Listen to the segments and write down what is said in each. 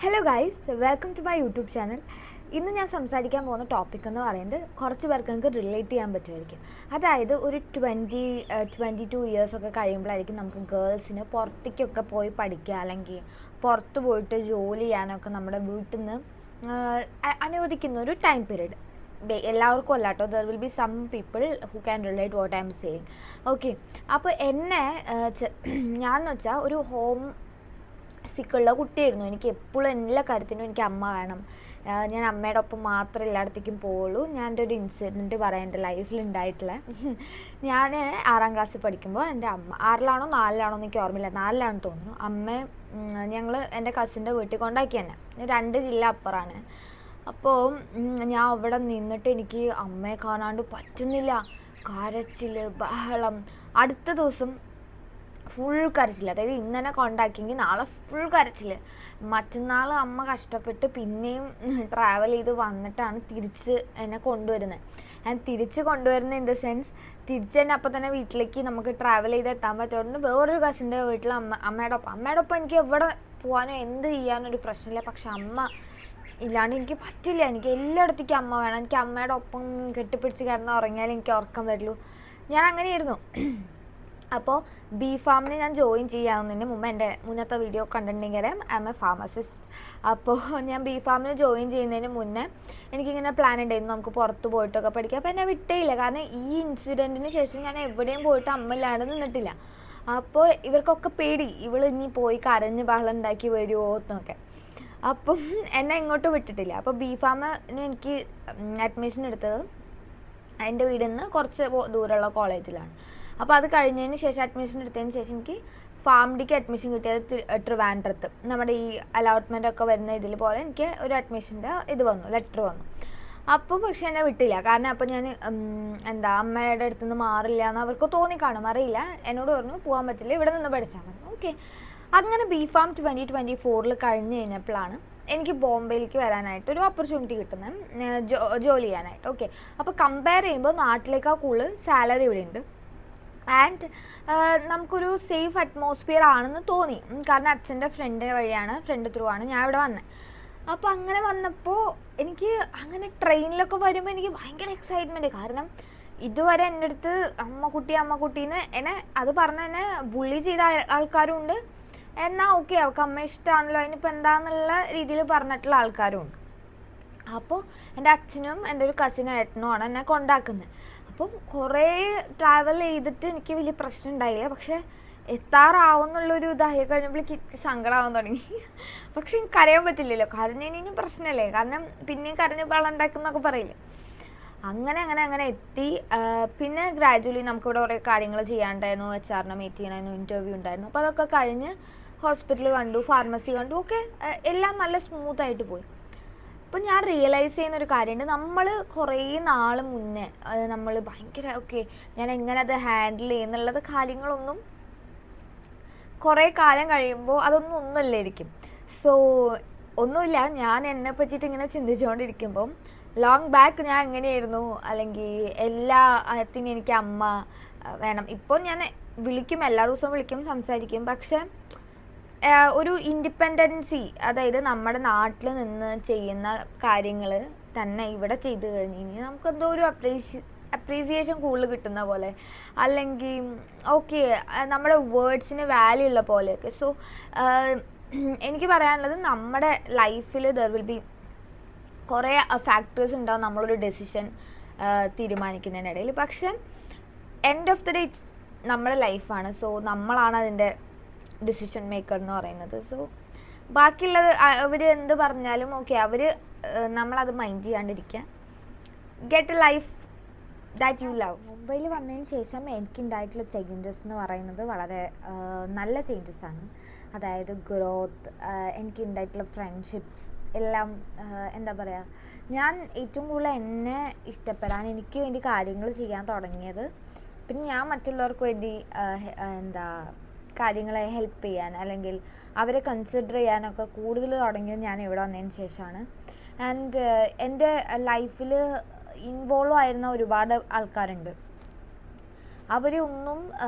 Hello guys, welcome to my YouTube channel. ഇന്ന് ഞാൻ സംസാരിക്കാൻ പോകുന്ന ടോപ്പിക് എന്ന് പറയുന്നത് കുറച്ച് പേർക്ക് നിങ്ങൾക്ക് റിലേറ്റ് ചെയ്യാൻ പറ്റുമായിരിക്കും. അതായത് ഒരു 22 ഇയേഴ്സൊക്കെ കഴിയുമ്പോഴായിരിക്കും നമുക്ക് ഗേൾസിന് പുറത്തേക്കൊക്കെ പോയി പഠിക്കുക, അല്ലെങ്കിൽ പുറത്ത് പോയിട്ട് ജോലി ചെയ്യാനൊക്കെ നമ്മുടെ വീട്ടിൽ നിന്ന് അനുവദിക്കുന്ന ഒരു ടൈം പീരീഡ്. എല്ലാവർക്കും അല്ല കേട്ടോ, there will be some people who can relate what I am saying. Okay, അപ്പോൾ എന്നെ ഞാനെന്ന് വെച്ചാൽ ഒരു ഹോം സിക്കുള്ള കുട്ടിയായിരുന്നു. എനിക്ക് എപ്പോഴും എല്ലാ കാര്യത്തിനും എനിക്ക് അമ്മ വേണം. ഞാൻ അമ്മയുടെ ഒപ്പം മാത്രമേ എല്ലായിടത്തേക്കും പോവുള്ളൂ. ഞാൻ എൻ്റെ ഒരു ഇൻസിഡൻറ്റ് പറയാം എൻ്റെ ലൈഫിൽ ഉണ്ടായിട്ടുള്ള. ഞാൻ 6ാം ക്ലാസ്സിൽ പഠിക്കുമ്പോൾ എൻ്റെ അമ്മ 6ലാണോ 4ലാണോ എന്ന് എനിക്ക് ഓർമ്മയില്ല, 4ലാണെന്ന് തോന്നുന്നു. ഞങ്ങൾ എൻ്റെ കസിൻ്റെ വീട്ടിൽ കൊണ്ടാക്കി തന്നെ, 2 ജില്ല അപ്പുറമാണ്. അപ്പോൾ ഞാൻ അവിടെ നിന്നിട്ട് എനിക്ക് അമ്മയെ കാണാണ്ട് പറ്റുന്നില്ല. കരച്ചിൽ, ബഹളം. അടുത്ത ദിവസം ഫുൾ കരച്ചിൽ. അതായത് ഇന്ന് തന്നെ കൊണ്ടാക്കിയെങ്കിൽ നാളെ ഫുൾ കരച്ചിൽ. മറ്റന്നാൾ അമ്മ കഷ്ടപ്പെട്ട് പിന്നെയും ട്രാവൽ ചെയ്ത് വന്നിട്ടാണ് തിരിച്ച് എന്നെ കൊണ്ടുവരുന്നത്. ഞാൻ തിരിച്ച് കൊണ്ടുവരുന്നത് ഇൻ ദ സെൻസ്, തിരിച്ച് തന്നെ അപ്പം തന്നെ വീട്ടിലേക്ക് നമുക്ക് ട്രാവൽ ചെയ്ത് എത്താൻ പറ്റുന്നുണ്ട്. വേറൊരു കസിൻ്റെ വീട്ടിൽ അമ്മയുടെ ഒപ്പം എനിക്ക് എവിടെ പോകാനോ എന്ത് ചെയ്യാനോ ഒരു പ്രശ്നമില്ല. പക്ഷെ അമ്മ ഇല്ലാണ്ട് എനിക്ക് പറ്റില്ല. എനിക്ക് എല്ലായിടത്തേക്കും അമ്മ വേണം. എനിക്ക് അമ്മയുടെ ഒപ്പം കെട്ടിപ്പിടിച്ച് കിടന്ന് ഉറങ്ങിയാലും എനിക്ക് ഉറക്കം വരുള്ളൂ. ഞാൻ അങ്ങനെയായിരുന്നു. അപ്പോൾ ബി ഫാമിന് ഞാൻ ജോയിൻ ചെയ്യാവുന്നതിന് മുമ്പ്, എൻ്റെ മുന്നത്തെ വീഡിയോ കണ്ടിട്ടുണ്ടെങ്കിൽ ഐ എം എ ഫാർമസിസ്റ്റ്. അപ്പോൾ ഞാൻ ബി ഫാമിന് ജോയിൻ ചെയ്യുന്നതിന് മുന്നേ എനിക്കിങ്ങനെ പ്ലാൻ ഉണ്ടായിരുന്നു നമുക്ക് പുറത്ത് പോയിട്ടൊക്കെ പഠിക്കാം. അപ്പോൾ എന്നെ വിട്ടേയില്ല. കാരണം ഈ ഇൻസിഡൻറ്റിന് ശേഷം ഞാൻ എവിടെയും പോയിട്ട് അമ്മ ഇല്ലാണ്ട് നിന്നിട്ടില്ല. അപ്പോൾ ഇവർക്കൊക്കെ പേടി, ഇവൾ ഇനി പോയി കരഞ്ഞ് ബഹളം ഉണ്ടാക്കി വരുമോ എന്നൊക്കെ. അപ്പം എന്നെ ഇങ്ങോട്ട് വിട്ടിട്ടില്ല. അപ്പോൾ ബി ഫാമിന് എനിക്ക് അഡ്മിഷൻ എടുത്തത് എൻ്റെ വീടിൽ നിന്ന് കുറച്ച് ദൂരമുള്ള കോളേജിലാണ്. അപ്പോൾ അത് കഴിഞ്ഞതിന് ശേഷം, അഡ്മിഷൻ എടുത്തതിന് ശേഷം എനിക്ക് ഫാംഡിക്ക് അഡ്മിഷൻ കിട്ടിയത് ട്രിവാൻഡ്രത്ത്. നമ്മുടെ ഈ അലോട്ട്മെൻ്റ് ഒക്കെ വരുന്ന ഇതിൽ പോലെ എനിക്ക് ഒരു അഡ്മിഷൻ്റെ ലെറ്റർ വന്നു. അപ്പോൾ പക്ഷെ എന്നെ വിട്ടില്ല. കാരണം അപ്പോൾ ഞാൻ അമ്മയുടെ അടുത്ത് നിന്ന് മാറില്ല എന്ന് അവർക്ക് തോന്നിക്കാണും, അറിയില്ല. എന്നോട് പറഞ്ഞു പോകാൻ പറ്റില്ല, ഇവിടെ നിന്ന് പഠിച്ചാൽ മതി. ഓക്കെ, അങ്ങനെ ബി ഫാം 2024 കഴിഞ്ഞ് കഴിഞ്ഞപ്പോഴാണ് എനിക്ക് ബോംബെയിലേക്ക് വരാനായിട്ട് ഒരു ഓപ്പർച്യൂണിറ്റി കിട്ടുന്നത്, ജോലി ചെയ്യാനായിട്ട്. ഓക്കെ, അപ്പോൾ കമ്പയർ ചെയ്യുമ്പോൾ നാട്ടിലേക്കാൾ കൂടുതൽ സാലറി ഇവിടെ ഉണ്ട്. ആൻഡ് നമുക്കൊരു സേഫ് അറ്റ്മോസ്ഫിയർ ആണെന്ന് തോന്നി. കാരണം അച്ഛൻ്റെ ഫ്രണ്ട് ത്രൂ ആണ് ഞാൻ ഇവിടെ വന്നത്. അപ്പോൾ അങ്ങനെ വന്നപ്പോൾ എനിക്ക് അങ്ങനെ ട്രെയിനിലൊക്കെ വരുമ്പോൾ എനിക്ക് ഭയങ്കര എക്സൈറ്റ്മെൻറ്റ്. കാരണം ഇതുവരെ എൻ്റെ അടുത്ത് അമ്മക്കുട്ടീന്ന് എന്നെ അത് പറഞ്ഞ് എന്നെ ബുള്ളി ചെയ്ത ആൾക്കാരും ഉണ്ട്. എന്നാൽ ഓക്കെ, അവൾക്ക് അമ്മ ഇഷ്ടമാണല്ലോ, അതിനിപ്പോൾ എന്താണെന്നുള്ള രീതിയിൽ പറഞ്ഞിട്ടുള്ള ആൾക്കാരും ഉണ്ട്. അപ്പോൾ എൻ്റെ അച്ഛനും എൻ്റെ ഒരു കസിനും ഏട്ടനുമാണ് എന്നെ കൊണ്ടാക്കുന്നത്. അപ്പം കുറേ ട്രാവൽ ചെയ്തിട്ട് എനിക്ക് വലിയ പ്രശ്നം ഉണ്ടായില്ല. പക്ഷേ എത്താറാവുന്നുള്ളൊരു ഇതായി കഴിഞ്ഞപ്പോഴേക്ക് സങ്കടമാവാൻ തുടങ്ങി. പക്ഷെ എനിക്ക് കരയാൻ പറ്റില്ലല്ലോ, കരഞ്ഞതിനും പ്രശ്നമല്ലേ. കാരണം പിന്നെയും കരഞ്ഞ് ബഹളം ഉണ്ടാക്കുന്നൊക്കെ പറയില്ലേ. അങ്ങനെ എത്തി. പിന്നെ ഗ്രാജുവലി നമുക്കിവിടെ കുറേ കാര്യങ്ങൾ ചെയ്യാണ്ടായിരുന്നു. HR മീറ്റ് ചെയ്യണമായിരുന്നു, ഇൻ്റർവ്യൂ ഉണ്ടായിരുന്നു. അപ്പോൾ അതൊക്കെ കഴിഞ്ഞ് ഹോസ്പിറ്റൽ കണ്ടു, ഫാർമസി കണ്ടു. ഒക്കെ എല്ലാം നല്ല സ്മൂത്തായിട്ട് പോയി. അപ്പം ഞാൻ റിയലൈസ് ചെയ്യുന്നൊരു കാര്യമുണ്ട്, നമ്മൾ കുറേ നാൾ മുന്നേ നമ്മൾ ഭയങ്കര ഞാൻ എങ്ങനെ അത് ഹാൻഡിൽ ചെയ്യുന്നുള്ളത് കാര്യങ്ങളൊന്നും കുറേ കാലം കഴിയുമ്പോൾ അതൊന്നും ഒന്നുമില്ലായിരിക്കും. സോ ഒന്നുമില്ല, ഞാൻ എന്നെ പറ്റിയിട്ട് ഇങ്ങനെ ചിന്തിച്ചുകൊണ്ടിരിക്കുമ്പം ലോങ് ബാക്ക് ഞാൻ എങ്ങനെയായിരുന്നു, അല്ലെങ്കിൽ എല്ലാത്തിനും എനിക്ക് അമ്മ വേണം. ഇപ്പോൾ ഞാൻ വിളിക്കും, എല്ലാ ദിവസവും വിളിക്കും, സംസാരിക്കും. പക്ഷെ ഒരു ഇൻഡിപെൻഡൻസി, അതായത് നമ്മുടെ നാട്ടിൽ നിന്ന് ചെയ്യുന്ന കാര്യങ്ങൾ തന്നെ ഇവിടെ ചെയ്ത് കഴിഞ്ഞ് കഴിഞ്ഞാൽ നമുക്കെന്തോ ഒരു അപ്രീസിയേഷൻ കൂടുതൽ കിട്ടുന്ന പോലെ, അല്ലെങ്കിൽ നമ്മുടെ വേർഡ്സിന് വാല്യൂ ഉള്ള പോലെയൊക്കെ. സോ എനിക്ക് പറയാനുള്ളത്, നമ്മുടെ ലൈഫിൽ ദർ വിൽ ബി കുറേ ഫാക്ടേഴ്സ് ഉണ്ടാവും നമ്മളൊരു ഡെസിഷൻ തീരുമാനിക്കുന്നതിനിടയിൽ. പക്ഷെ എൻഡ് ഓഫ് ദി ഡേ നമ്മുടെ ലൈഫാണ്. സോ നമ്മളാണ് അതിൻ്റെ ഡിസിഷൻ മേക്കർ എന്ന് പറയുന്നത്. സോ ബാക്കിയുള്ളത് അവർ എന്ത് പറഞ്ഞാലും അവർ നമ്മളത് മൈൻഡ് ചെയ്യാണ്ടിരിക്കുക. Get a life that you love. മുംബൈയിൽ വന്നതിന് ശേഷം എനിക്കുണ്ടായിട്ടുള്ള ചേഞ്ചസ് എന്ന് പറയുന്നത് വളരെ നല്ല ചേഞ്ചസ് ആണ്. അതായത് ഗ്രോത്ത്, എനിക്കുണ്ടായിട്ടുള്ള ഫ്രണ്ട്ഷിപ്സ് എല്ലാം എന്താ പറയുക, ഞാൻ ഏറ്റവും കൂടുതൽ എന്നെ ഇഷ്ടപ്പെടാൻ, എനിക്ക് വേണ്ടി കാര്യങ്ങൾ ചെയ്യാൻ തുടങ്ങിയത്, പിന്നെ ഞാൻ മറ്റുള്ളവർക്ക് വേണ്ടി കാര്യങ്ങളെ ഹെൽപ്പ് ചെയ്യാൻ അല്ലെങ്കിൽ അവരെ കൺസിഡർ ചെയ്യാനൊക്കെ കൂടുതൽ തുടങ്ങിയത് ഞാൻ ഇവിടെ വന്നതിന് ശേഷമാണ്. ആൻഡ് എൻ്റെ ലൈഫിൽ ഇൻവോൾവ് ആയിരുന്ന ഒരുപാട് ആൾക്കാരുണ്ട്. അവർ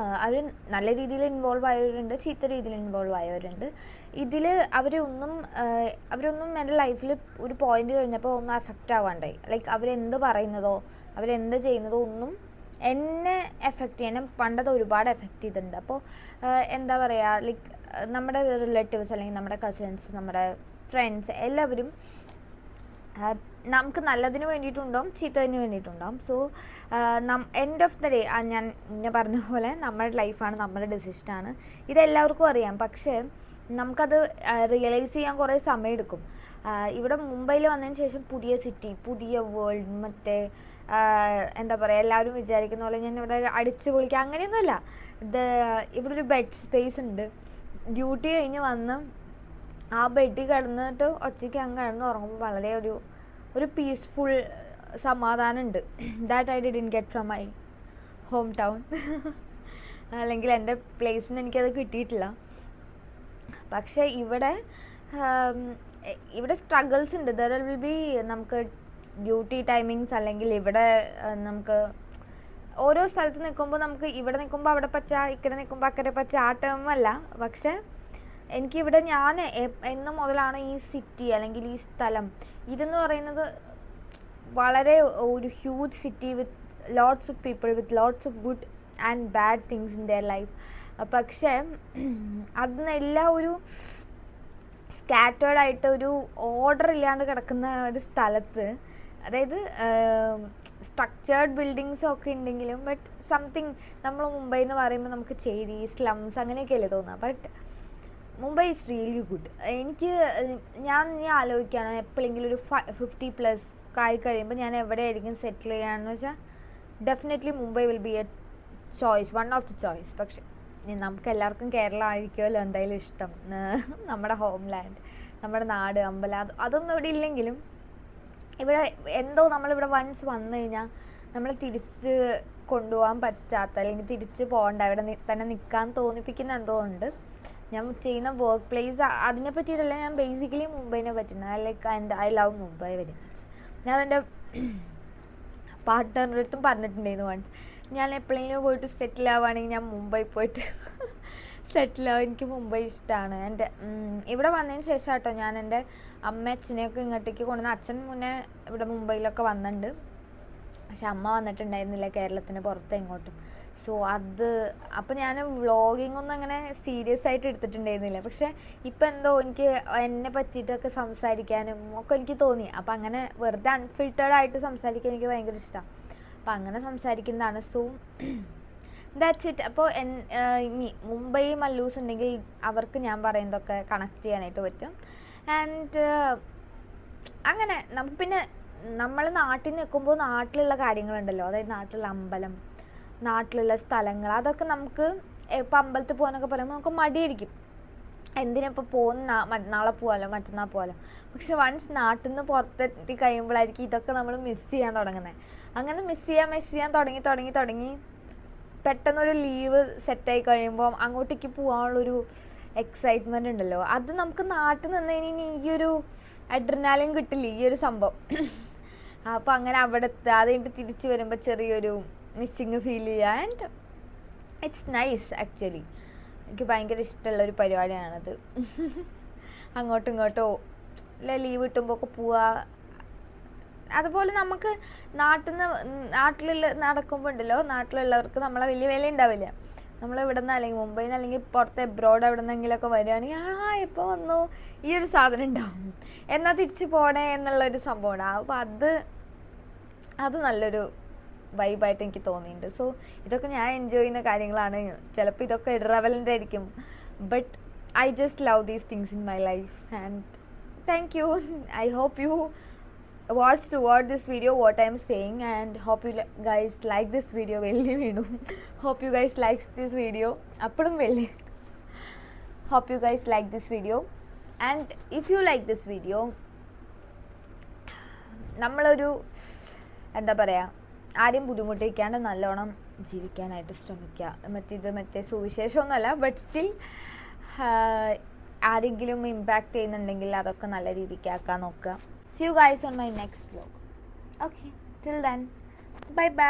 നല്ല രീതിയിൽ ഇൻവോൾവ് ആയവരുണ്ട്, ചീത്ത രീതിയിൽ ഇൻവോൾവ് ആയവരുണ്ട്. ഇതിൽ അവരൊന്നും എൻ്റെ ലൈഫിൽ ഒരു പോയിന്റ് കഴിഞ്ഞപ്പോൾ ഒന്നും അഫക്റ്റ് ആവാണ്ടായി. ലൈക്ക് അവരെന്ത് പറയുന്നതോ അവരെന്ത് ചെയ്യുന്നതോ ഒന്നും എന്നെ എഫക്റ്റ് ചെയ്യാൻ പണ്ടത് ഒരുപാട് എഫക്റ്റ് ചെയ്തിട്ടുണ്ട്. അപ്പോൾ എന്താ പറയുക, ലൈക്ക് നമ്മുടെ റിലേറ്റീവ്സ് അല്ലെങ്കിൽ നമ്മുടെ കസിൻസ്, നമ്മുടെ ഫ്രണ്ട്സ് എല്ലാവരും നമുക്ക് നല്ലതിന് വേണ്ടിയിട്ടുണ്ടാവും, ചീത്തതിന് വേണ്ടിയിട്ടുണ്ടാവും. So end of the day ഞാൻ പറഞ്ഞ പോലെ നമ്മുടെ ലൈഫാണ്, നമ്മുടെ ഡിസിഷനാണ്, ഇതെല്ലാവർക്കും അറിയാം. പക്ഷേ നമുക്കത് റിയലൈസ് ചെയ്യാൻ കുറേ സമയമെടുക്കും. ഇവിടെ മുംബൈയിൽ വന്നതിന് ശേഷം പുതിയ സിറ്റി, പുതിയ വേൾഡ്, മറ്റേ എന്താ പറയുക, എല്ലാവരും വിചാരിക്കുന്ന പോലെ ഞാൻ ഇവിടെ അടിച്ചു പൊളിക്കുക അങ്ങനെയൊന്നുമല്ല. ഇവിടെ ഒരു ബെഡ് സ്പേസ് ഉണ്ട്. ഡ്യൂട്ടി കഴിഞ്ഞ് വന്ന് ആ ബെഡിൽ കിടന്നിട്ട് ഒറ്റയ്ക്ക് അങ്ങ് കിടന്ന് ഉറങ്ങുമ്പോൾ വളരെ ഒരു പീസ്ഫുൾ സമാധാനം ഉണ്ട്. That I didn't get from my home town. അല്ലെങ്കിൽ എൻ്റെ പ്ലേസിൽ നിന്ന് എനിക്കത് കിട്ടിയിട്ടില്ല. പക്ഷേ ഇവിടെ സ്ട്രഗിൾസ് ഉണ്ട്. ദർ വിൽ ബി നമുക്ക് ഡ്യൂട്ടി ടൈമിങ്സ്, അല്ലെങ്കിൽ ഇവിടെ നമുക്ക് ഓരോ സ്ഥലത്ത് നിൽക്കുമ്പോൾ നമുക്ക് ഇവിടെ നിൽക്കുമ്പോൾ അവിടെ പച്ച, ഇക്കരെ നിൽക്കുമ്പോൾ അക്കരെ പച്ച, ആ ടേമല്ല. പക്ഷേ എനിക്കിവിടെ ഞാൻ എന്ന് മുതലാണ് ഈ സിറ്റി അല്ലെങ്കിൽ ഈ സ്ഥലം ഇതെന്ന് പറയുന്നത് വളരെ ഒരു huge city with lots of people, with lots of good and bad things in their life. പക്ഷേ അതിനെല്ലാം ഒരു സ്കാറ്റേർഡായിട്ട് ഒരു ഓർഡർ ഇല്ലാണ്ട് കിടക്കുന്ന ഒരു സ്ഥലത്ത്, അതായത് സ്ട്രക്ചേർഡ് ബിൽഡിങ്സ് ഒക്കെ ഉണ്ടെങ്കിലും ബട്ട് സംതിങ്, നമ്മൾ മുംബൈ എന്ന് പറയുമ്പോൾ നമുക്ക് ചേരി, സ്ലംസ് അങ്ങനെയൊക്കെയല്ലേ തോന്നുക. But Mumbai is really good. ഞാൻ ആലോചിക്കുകയാണ് എപ്പോഴെങ്കിലും ഒരു 50+ ആയി കഴിയുമ്പോൾ ഞാൻ എവിടെയായിരിക്കും സെറ്റിൽ ചെയ്യുകയാണെന്ന് വെച്ചാൽ definitely Mumbai will be A choice, one of the choice. പക്ഷെ നമുക്ക് എല്ലാവർക്കും കേരളം ആയിരിക്കുമല്ലോ എന്തായാലും ഇഷ്ടം, നമ്മുടെ ഹോം ലാൻഡ്, നമ്മുടെ നാട്, അമ്പലം, അതൊന്നും ഇവിടെ ഇല്ലെങ്കിലും ഇവിടെ എന്തോ നമ്മളിവിടെ വൺസ് വന്നു കഴിഞ്ഞാൽ നമ്മൾ തിരിച്ച് കൊണ്ടുപോകാൻ പറ്റാത്ത, അല്ലെങ്കിൽ തിരിച്ച് പോകണ്ട, ഇവിടെ തന്നെ നിൽക്കാൻ തോന്നിപ്പിക്കുന്ന എന്തോ ഉണ്ട്. ഞാൻ ചെയ്യുന്ന വർക്ക് പ്ലേസ് അതിനെ പറ്റിയിട്ടല്ല, ഞാൻ ബേസിക്കലി മുംബൈനെ പറ്റുന്നത്. Like I love Mumbai very much. ഞാൻ എൻ്റെ പാർട്ട്ണറിൻ്റെ അടുത്തും പറഞ്ഞിട്ടുണ്ടായിരുന്നു വൺസ്, ഞാൻ എപ്പോഴെങ്കിലും പോയിട്ട് സെറ്റിൽ ആവുകയാണെങ്കിൽ ഞാൻ മുംബൈ പോയിട്ട് സെറ്റിലാവും. എനിക്ക് മുംബൈ ഇഷ്ടമാണ്. എൻ്റെ ഇവിടെ വന്നതിന് ശേഷം കേട്ടോ ഞാൻ എൻ്റെ അമ്മ അച്ഛനെയൊക്കെ ഇങ്ങോട്ടേക്ക് കൊണ്ടുവന്ന്. അച്ഛൻ മുന്നേ ഇവിടെ മുംബൈയിലൊക്കെ വന്നിട്ടുണ്ട്, പക്ഷെ അമ്മ വന്നിട്ടുണ്ടായിരുന്നില്ല കേരളത്തിന് പുറത്ത് എങ്ങോട്ടും. സോ അപ്പോൾ ഞാൻ വ്ളോഗിങ് ഒന്നും അങ്ങനെ സീരിയസ് ആയിട്ട് എടുത്തിട്ടുണ്ടായിരുന്നില്ല. പക്ഷേ ഇപ്പം എന്തോ എനിക്ക് എന്നെ പറ്റിയിട്ടൊക്കെ സംസാരിക്കാനും ഒക്കെ എനിക്ക് തോന്നി. അപ്പം അങ്ങനെ വെറുതെ അൺഫിൽറ്റേർഡായിട്ട് സംസാരിക്കാൻ എനിക്ക് ഭയങ്കര ഇഷ്ടമാണ്. അപ്പം അങ്ങനെ സംസാരിക്കുന്നതാണ്. So that's it. അപ്പോൾ ഇനി മുംബൈ മല്ലൂസ് ഉണ്ടെങ്കിൽ അവർക്ക് ഞാൻ പറയുന്നതൊക്കെ കണക്ട് ചെയ്യാനായിട്ട് പറ്റും. ആൻഡ് അങ്ങനെ നമുക്ക് പിന്നെ നമ്മൾ നാട്ടിൽ നിൽക്കുമ്പോൾ നാട്ടിലുള്ള കാര്യങ്ങളുണ്ടല്ലോ, അതായത് നാട്ടിലുള്ള അമ്പലം, നാട്ടിലുള്ള സ്ഥലങ്ങൾ, അതൊക്കെ നമുക്ക് ഇപ്പോൾ അമ്പലത്തിൽ പോകാനൊക്കെ പറയുമ്പോൾ നമുക്ക് മടിയായിരിക്കും. എന്തിനിപ്പോൾ നാളെ പോകാമല്ലോ, മറ്റന്നാൾ പോകാമല്ലോ. പക്ഷെ വൺസ് നാട്ടിൽ നിന്ന് പുറത്തെത്തി കഴിയുമ്പോഴായിരിക്കും ഇതൊക്കെ നമ്മൾ മിസ് ചെയ്യാൻ തുടങ്ങുന്നത്. അങ്ങനെ മിസ് ചെയ്യാൻ തുടങ്ങി പെട്ടെന്നൊരു ലീവ് സെറ്റായി കഴിയുമ്പോൾ അങ്ങോട്ടേക്ക് പോകാനുള്ളൊരു എക്സൈറ്റ്മെൻ്റ് ഉണ്ടല്ലോ, അത് നമുക്ക് നാട്ടിൽ നിന്ന് കഴിഞ്ഞാൽ ഈ ഒരു അഡ്രിനാലിൻ കിട്ടില്ല, ഈ ഒരു സംഭവം. അപ്പോൾ അങ്ങനെ അവിടെ അത് കഴിഞ്ഞിട്ട് തിരിച്ച് വരുമ്പോൾ ചെറിയൊരു മിസ്സിങ് ഫീൽ ചെയ്യുക. And it's nice actually. എനിക്ക് ഭയങ്കര ഇഷ്ടമുള്ളൊരു പരിപാടിയാണത്. അങ്ങോട്ടും ഇങ്ങോട്ടോ ലീവ് കിട്ടുമ്പോൾ ഒക്കെ പോവുക. അതുപോലെ നമുക്ക് നാട്ടിൽ നടക്കുമ്പോൾ ഉണ്ടല്ലോ, നാട്ടിലുള്ളവർക്ക് നമ്മളെ വലിയ വില ഉണ്ടാവില്ല. നമ്മൾ ഇവിടെ നിന്ന് അല്ലെങ്കിൽ മുംബൈയിൽ നിന്ന് അല്ലെങ്കിൽ പുറത്ത് എബ്രോഡ് എവിടെ നിന്നെങ്കിലുമൊക്കെ വരികയാണെങ്കിൽ എപ്പോൾ വന്നു ഈ ഒരു സാധനം ഉണ്ടാവും, എന്നാൽ തിരിച്ച് പോണേ എന്നുള്ളൊരു സംഭവം ഉണ്ടാവും. അപ്പോൾ അത് നല്ലൊരു വൈബായിട്ട് എനിക്ക് തോന്നിയിട്ടുണ്ട്. സോ ഇതൊക്കെ ഞാൻ എൻജോയ് ചെയ്യുന്ന കാര്യങ്ങളാണ്. ചിലപ്പോൾ ഇതൊക്കെ ഇറവലൻ്റ് ആയിരിക്കും, but I just love these things in my life. And thank you. I hope you watch toward this video what I am saying, and hope you guys like this video. velli veenu hope you guys like this video appalum velli hope you guys like this video. And if you like this video, നമ്മളൊരു എന്താ പറയുക, ആരെയും ബുദ്ധിമുട്ടിക്കാണ്ട് നല്ലോണം ജീവിക്കാനായിട്ട് ശ്രമിക്കുക. മറ്റേ സുവിശേഷമൊന്നുമല്ല, but still ആരെങ്കിലും impact ചെയ്യുന്നുണ്ടെങ്കിൽ അതൊക്കെ നല്ല രീതിക്ക് ആക്കാൻ നോക്കുക. See you guys on my next vlog. Okay, till then, bye bye.